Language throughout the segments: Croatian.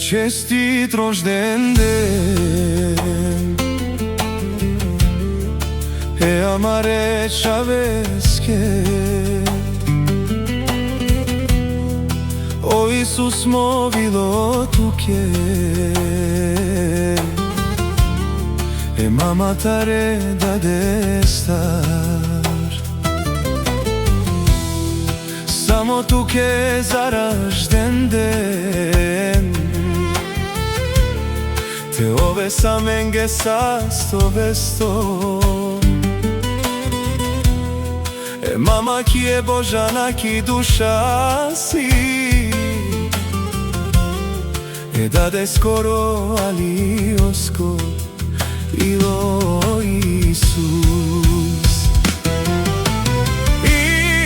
Честит рожден ден, Amare Chavesque. O Iisus movilo tu che e mama tare da destar. Samo tu che zaražden den te ove samenge sasto vesto. E mama ki je Božana, ki duša si e dade skoro ali osko ilo Isus.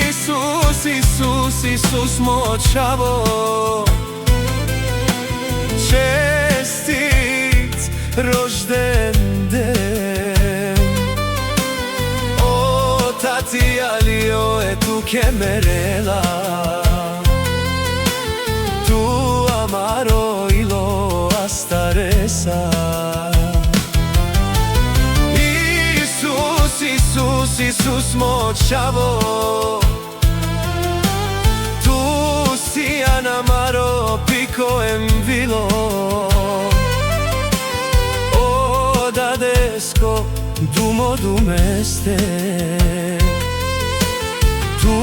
Isus, Isus, Isus moćavo, čestit rožden den. O tati alio e tu che merela, tu amaro ilo astaresa. Isus, Isus, Isus moćavo, tu si anamaro pico en vilo. O dadesco dumo dumeste, tu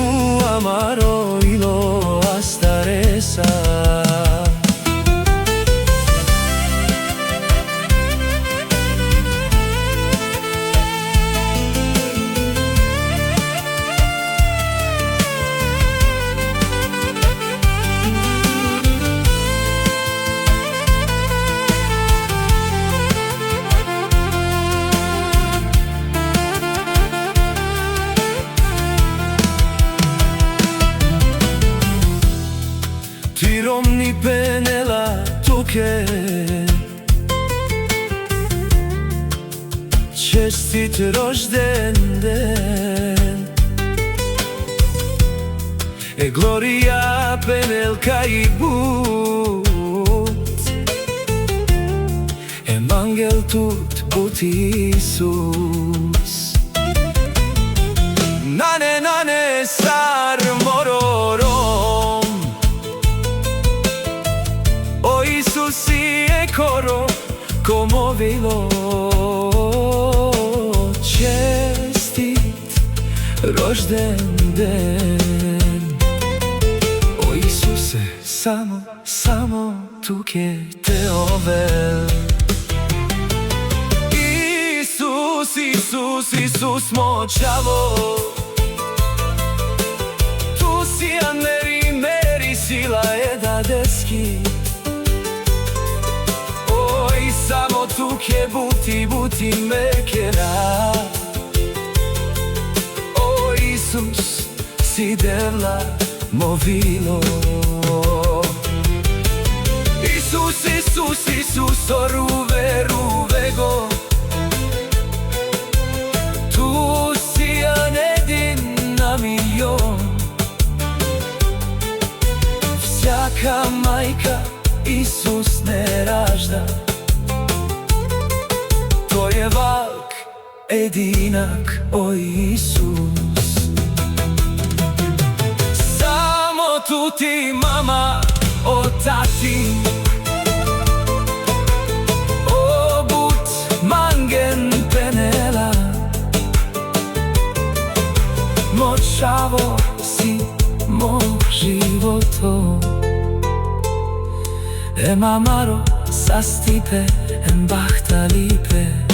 amaro ilo astaresa. Ti romni penela tuke, čestit rožden den. E gloria penelka i but, e mangel tut but Isus. Nane, nane, sar mororom, o Isusi e coro como vilo. Čestit rožden den, o Isuse, samo tu che te ovel. Isus, Isus, Isus moćavo, tu si a meri sila e da deski. Oi, samo tu che buti mekera. O Isus, si devla movilo. Isus, Isus, Isus, o ruvego, tu si an edin na milion. Всяка majka Isus ne ražda, to je valk edinak, o Isus. Samo tu ti mama, o tati, o but mange Мочаво си мој живото. Мамаро са стипе, бахталипе.